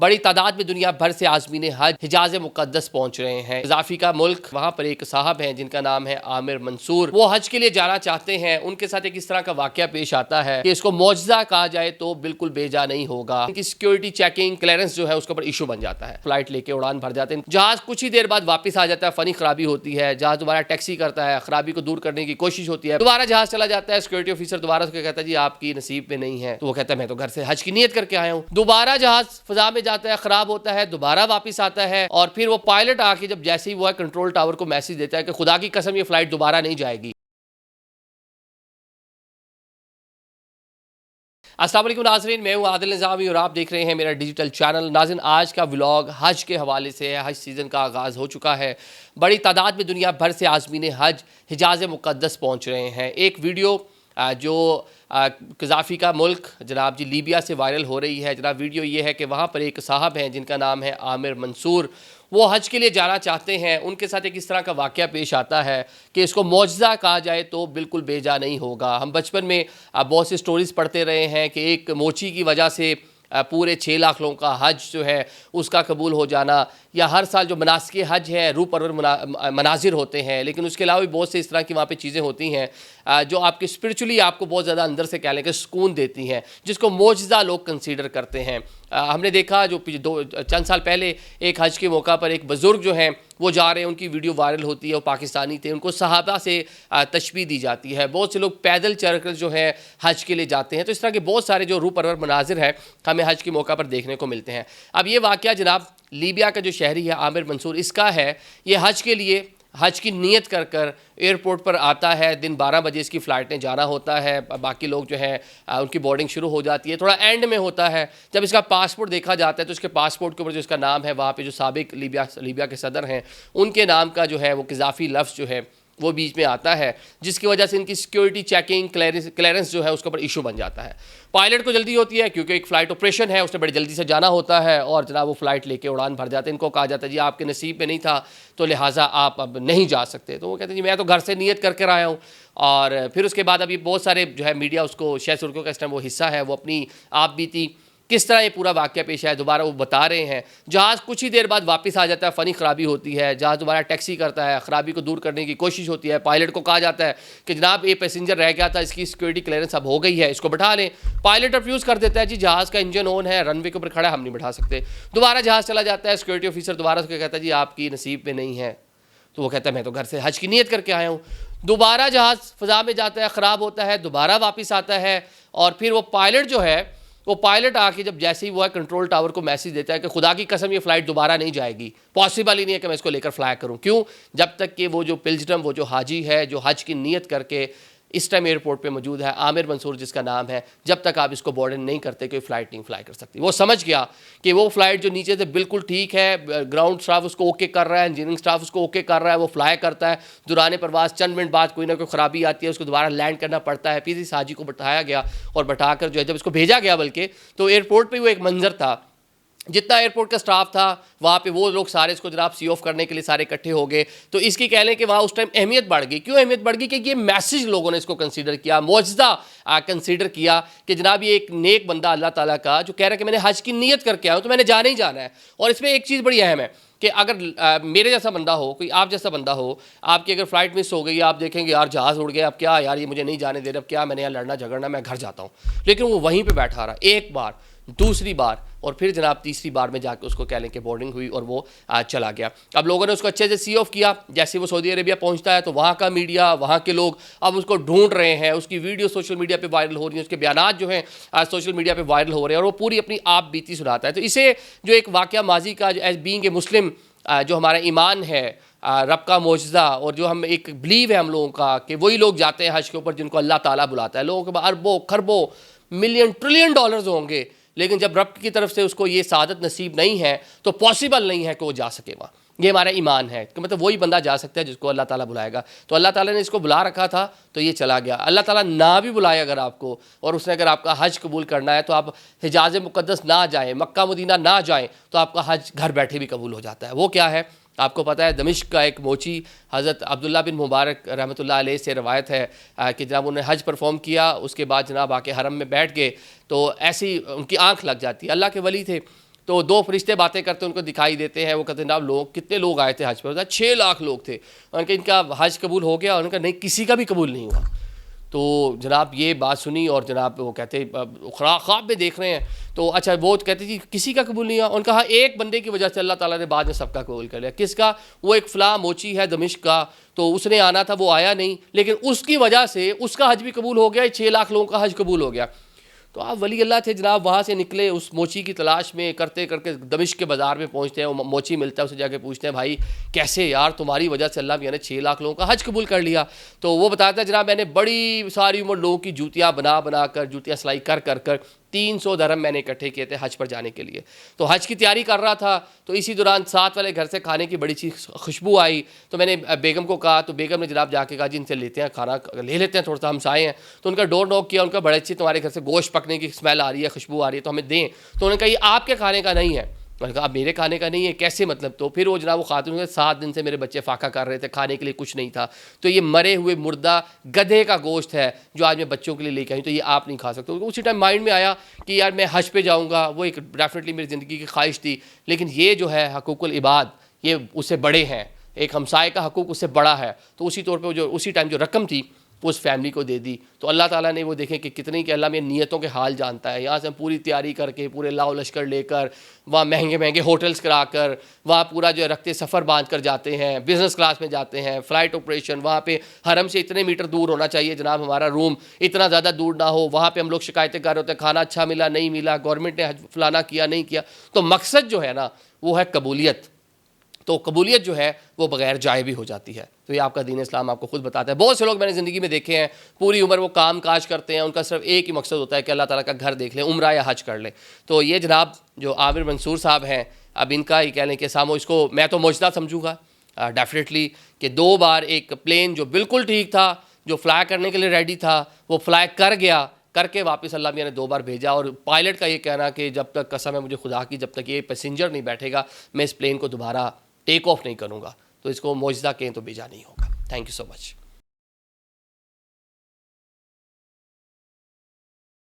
बड़ी तादाद में दुनिया भर से आज़मीन हज हिजाज मुक़द्दस पहुंच रहे हैं। ज़ाफ़ी का मुल्क, वहाँ पर एक साहब हैं जिनका नाम है आमिर मंसूर। वो हज के लिए जाना चाहते हैं। उनके साथ एक इस तरह का वाक़या पेश आता है कि इसको मौजज़ा कहा जाए तो बिल्कुल बेजा नहीं होगा। इनकी सिक्योरिटी चेकिंग क्लियरेंस जो है उसके ऊपर इशू बन जाता है। फ्लाइट लेके उड़ान भर जाते हैं, जहाज कुछ ही देर बाद वापस आ जाता है, फनी खराबी होती है, जहाज दोबारा टैक्सी करता है, खराबी को दूर करने की कोशिश होती है, दोबारा जहाज चला जाता है। सिक्योरिटी ऑफिसर दोबारा उसको कहता है जी आपकी नसीब में नहीं है। तो वो कहता है मैं तो घर से हज की नीयत करके आया हूँ। दोबारा जहाज फिजा में जाता है, खराब होता है, दोबारा वापस आता है और फिर वो पायलट आके जब जैसे ही वो है कंट्रोल टावर को मैसेज देता है कि खुदा की कसम ये फ्लाइट दोबारा नहीं जाएगी। अस्सलाम वालेकुम नाज़रीन, मैं हूं आदिल निज़ामी और आप देख रहे हैं मेरा डिजिटल चैनल। नाज़रीन, आज का व्लॉग हज के हवाले से है। हज सीज़न का आगाज़ हो चुका है। बड़ी तादाद में दुनिया भर से आज़मीन हज हिजाज मुक़द्दस पहुंच रहे हैं। एक वीडियो जो क़ज़ाफ़ी का मुल्क जनाब जी लीबिया से वायरल हो रही है। जनाब वीडियो ये है कि वहाँ पर एक साहब हैं जिनका नाम है आमिर मंसूर। वो हज के लिए जाना चाहते हैं। उनके साथ एक इस तरह का वाक़या पेश आता है कि इसको मौजज़ा कहा जाए तो बिल्कुल बेजा नहीं होगा। हम बचपन में बहुत सी स्टोरीज़ पढ़ते रहे हैं कि एक मोची की वजह से पूरे 6 लाख लोगों का हज जो है उसका कबूल हो जाना, या हर साल जो मनासिक हज है रूह परवर मनाजिर होते हैं। लेकिन उसके अलावा भी बहुत से इस तरह की वहाँ पे चीज़ें होती हैं जो आपके स्पिरिचुअली आपको बहुत ज़्यादा अंदर से कह लें कि सुकून देती हैं, जिसको मौजज़ा लोग कंसीडर करते हैं। हमने देखा जो चंद साल पहले एक हज के मौका पर एक बुज़ुर्ग जो हैं वो जा रहे हैं, उनकी वीडियो वायरल होती है। वो पाकिस्तानी थे, उनको सहाबा से तशबीह दी जाती है। बहुत से लोग पैदल चलकर जो है हज के लिए जाते हैं। तो इस तरह के बहुत सारे जो रूह परवर मनाजिर हैं हमें हज के मौका पर देखने को मिलते हैं। अब ये वाक़या जनाब लीबिया का जो शहरी है आमिर मंसूर, इसका है। ये हज के लिए हज की नीयत कर कर एयरपोर्ट पर आता है। दिन 12 बजे इसकी फ़्लाइट ने जाना होता है। बाकी लोग जो हैं उनकी बोर्डिंग शुरू हो जाती है। थोड़ा एंड में होता है जब इसका पासपोर्ट देखा जाता है तो इसके पासपोर्ट के ऊपर जो इसका नाम है, वहाँ पे जो साबिक लीबिया के सदर हैं उनके नाम का जो है वो क़ज़ाफ़ी लफ्ज़ जो है वो बीच में आता है, जिसकी वजह से इनकी सिक्योरिटी चेकिंग क्लियरेंस जो है उसके ऊपर इशू बन जाता है। पायलट को जल्दी होती है क्योंकि एक फ़्लाइट ऑपरेशन है, उसने बड़ी जल्दी से जाना होता है और जनाब वो फ़्लाइट लेके उड़ान भर जाते हैं। इनको कहा जाता है जी आपके नसीब में नहीं था तो लिहाजा आप अब नहीं जा सकते। तो वो कहते हैं जी मैं तो घर से नीयत करके आया हूँ। और फिर उसके बाद अभी बहुत सारे जो है मीडिया उसको शायद सुर्खियों का इस टाइम वो हिस्सा है, वो अपनी आप बीती किस तरह ये पूरा वाक़या पेश है दोबारा वो बता रहे हैं। जहाज़ कुछ ही देर बाद वापस आ जाता है, फ़नी खराबी होती है, जहाज़ दोबारा टैक्सी करता है, खराबी को दूर करने की कोशिश होती है। पायलट को कहा जाता है कि जनाब ये पैसेंजर रह गया था, इसकी सिक्योरिटी क्लियरेंस अब हो गई है, इसको बैठा लें। पायलट रिफ्यूज़ कर देता है जी जहाज़ का इंजन ऑन है, रनवे के ऊपर खड़ा है, हम नहीं बैठा सकते। दोबारा जहाज़ चला जाता है। सिक्योरिटी ऑफिसर दोबारा उसको कहता है जी आपकी नसीब में नहीं है। तो वो कहता है मैं तो घर से हज की नीयत करके आया हूँ। दोबारा जहाज़ फ़िज़ा में जाता है, ख़राब होता है, दोबारा वापस आता है और फिर वो पायलट जो है वो पायलट आके जब जैसे ही वो है कंट्रोल टावर को मैसेज देता है कि खुदा की कसम ये फ़्लाइट दोबारा नहीं जाएगी, पॉसिबल ही नहीं है कि मैं इसको लेकर फ्लाई करूं। क्यों? जब तक कि वो जो पिल्ग्रिम, वो जो हाजी है जो हज की नीयत करके इस टाइम एयरपोर्ट पे मौजूद है, आमिर मंसूर जिसका नाम है, जब तक आप इसको बोर्ड नहीं करते कोई फ़्लाइट नहीं फ्लाई कर सकती। वो समझ गया कि वो फ़्लाइट जो नीचे से बिल्कुल ठीक है, ग्राउंड स्टाफ उसको ओके कर रहा है, इंजीनियरिंग स्टाफ उसको ओके कर रहा है, वो फ्लाई करता है। दुराने परवास चंद मिनट बाद कोई ना कोई ख़राबी आती है, उसको दोबारा लैंड करना पड़ता है। फिर इस हाजी को बैठाया गया और बैठाकर जो है जब इसको भेजा गया, बल्कि तो एयरपोर्ट पर वो एक मंजर था, जितना एयरपोर्ट का स्टाफ था वहाँ पे वो लोग सारे इसको जनाब सी ऑफ करने के लिए सारे इकट्ठे हो गए। तो इसकी कह लें कि वहाँ उस टाइम अहमियत बढ़ गई। क्यों अहमियत बढ़ गई? कि ये मैसेज लोगों ने इसको कंसीडर किया, मौजज़ा कंसीडर किया कि जनाब ये एक नेक बंदा अल्लाह ताला का जो कह रहा है कि मैंने हज की नीयत करके आया हूँ तो मैंने जाना ही जाना है। और इसमें एक चीज़ बड़ी अहम है कि अगर मेरे जैसा बंदा हो, कोई आप जैसा बंदा हो, आपकी अगर फ़्लाइट मिस हो गई, आप देखेंगे यार जहाज़ उड़ गया, अब क्या यार ये मुझे नहीं जाने दे रहा, अब क्या मैंने यहाँ लड़ना झगड़ना, मैं घर जाता हूँ। लेकिन वो वहीं पर बैठा रहा, एक बार, दूसरी बार और फिर जनाब तीसरी बार में जाके उसको कह लें कि बोर्डिंग हुई और वो चला गया। अब लोगों ने उसको अच्छे से सी ऑफ किया। जैसे वो सऊदी अरेबिया पहुंचता है तो वहाँ का मीडिया, वहाँ के लोग अब उसको ढूंढ रहे हैं, उसकी वीडियो सोशल मीडिया पे वायरल हो रही है, उसके बयानात जो हैं सोशल मीडिया पे वायरल हो रहे हैं और वो पूरी अपनी आप बीती सुनाता है। तो इसे जो एक वाक़या माजी का एज बीइंग ए मुस्लिम जो हमारा ईमान है, रब का मौजज़ा, और जो हम एक बिलीव है हम लोगों का कि वही लोग जाते हैं हज के ऊपर जिनको अल्लाह ताला बुलाता है। लोगों के पास अरबों खरबों मिलियन ट्रिलियन डॉलर्स होंगे, लेकिन जब रब की तरफ से उसको ये सादत नसीब नहीं है तो पॉसिबल नहीं है कि वो जा सके वहाँ। ये हमारा ईमान है कि मतलब वही बंदा जा सकता है जिसको अल्लाह ताला बुलाएगा। तो अल्लाह ताला ने इसको बुला रखा था तो ये चला गया। अल्लाह ताला ना भी बुलाए अगर आपको, और उसने अगर आपका हज कबूल करना है तो आप हिजाज मुक़द्दस ना जाएँ, मक्का मदीना ना जाएँ, तो आपका हज घर बैठे भी कबूल हो जाता है। वो क्या है आपको पता है? दमिश्क का एक मोची हज़रत अब्दुल्ला बिन मुबारक रहमतुल्लाह अलैह से रवायत है कि जनाब उन्होंने हज परफॉर्म किया, उसके बाद जनाब आके हरम में बैठ गए तो ऐसी उनकी आँख लग जाती है। अल्लाह के वली थे, तो दो फरिश्ते बातें करते उनको दिखाई देते हैं। वो कहते हैं जनाब लोग कितने लोग आए थे हज पर, 6 लाख लोग थे। उनका इनका हज कबूल हो गया, उनका नहीं, किसी का भी कबूल नहीं हुआ। तो जनाब ये बात सुनी और जनाब वो कहते ख्वाब में देख रहे हैं। तो अच्छा वो कहते जी किसी का कबूल नहीं हुआ। उनका हाँ एक बंदे की वजह से अल्लाह ताला ने बाद में सबका कबूल कर लिया। किसका? वो एक फ़लाँ मोची है दमिश्क का, तो उसने आना था, वो आया नहीं, लेकिन उसकी वजह से उसका हज भी कबूल हो गया, 6 लाख लोगों का हज कबूल हो गया। तो आप वली अल्लाह थे जनाब, वहाँ से निकले उस मोची की तलाश में करते करके दमिश्क के बाज़ार में पहुँचते हैं। वो मोची मिलता है, उसे जाके पूछते हैं भाई कैसे यार तुम्हारी वजह से अल्लाह मियाँ ने 6 लाख लोगों का हज कबूल कर लिया। तो वो बताता है जनाब मैंने बड़ी सारी उम्र लोगों की जूतियाँ बना कर, जूतियाँ सिलाई कर कर कर 300 दरहम मैंने इकट्ठे किए थे हज पर जाने के लिए। तो हज की तैयारी कर रहा था, तो इसी दौरान साथ वाले घर से खाने की बड़ी सी खुशबू आई। तो मैंने बेगम को कहा, तो बेगम ने जनाब जाके कहा जी इनसे लेते हैं खाना, ले लेते हैं, थोड़ा सा हमसाए हैं। तो उनका डोर नॉक किया, उनका बड़े अच्छी तुम्हारे घर से गोश्त पकने की स्मेल आ रही है, खुशबू आ रही है, तो हमें दें। तो उन्होंने कहा ये आपके खाने का नहीं है। मैंने कहा अब मेरे खाने का नहीं है कैसे मतलब? तो फिर वो जनाब वो खातून ने 7 दिन से मेरे बच्चे फाका कर रहे थे, खाने के लिए कुछ नहीं था, तो ये मरे हुए मुर्दा गधे का गोश्त है जो आज मैं बच्चों के लिए लेके आई, तो ये आप नहीं खा सकते। तो उसी टाइम माइंड में आया कि यार मैं हज पे जाऊँगा, वो एक डेफिनेटली मेरी ज़िंदगी की ख्वाहिश थी, लेकिन ये जो है हकूकुल इबाद ये उससे बड़े हैं, एक हमसाए का हकूक़ उससे बड़ा है। तो उसी तौर पर जो उसी टाइम जो रकम थी वो उस फैमिली को दे दी। तो अल्लाह ताला ने वो देखें कि कितनी कि अल्लाह मेरी नीयतों के हाल जानता है। यहाँ से हम पूरी तैयारी करके पूरे लाओ लश्कर लेकर वहाँ महंगे महंगे होटल्स कराकर वहाँ पूरा जो है रखते सफ़र बांध कर जाते हैं, बिज़नेस क्लास में जाते हैं, फ़्लाइट ऑपरेशन, वहाँ पे हरम से इतने मीटर दूर होना चाहिए जनाब हमारा रूम, इतना ज़्यादा दूर ना हो। वहाँ पे हम लोग शिकायतें कर रहे होते हैं खाना अच्छा मिला नहीं मिला, गवर्नमेंट ने फलाना किया नहीं किया। तो मकसद जो है ना वो है कबूलियत। तो कबूलियत जो है वो बगैर जाए भी हो जाती है। तो ये आपका दीन इस्लाम आपको खुद बताता है। बहुत से लोग मैंने ज़िंदगी में देखे हैं पूरी उम्र वो काम काज करते हैं, उनका सिर्फ एक ही मकसद होता है कि अल्लाह ताला का घर देख लें, उम्रा या हज कर लें। तो ये जनाब जो आमिर मंसूर साहब हैं, अब इनका ही कह लें कि सामो इसको मैं तो मौजदा समझूंगा डेफिनेटली कि 2 बार एक प्लेन जो बिल्कुल ठीक था, जो फ्लाई करने के लिए रेडी था, वो फ्लाई कर गया, करके वापस अल्लाह मियाँ ने 2 बार भेजा। और पायलट का ये कहना कि जब तक कसम है मुझे खुदा की, जब तक ये पैसेंजर नहीं बैठेगा मैं इस प्लेन को दोबारा टेक ऑफ नहीं करूँगा। तो इसको मौजज़ा कहें तो बेजा नहीं होगा। Thank you so much.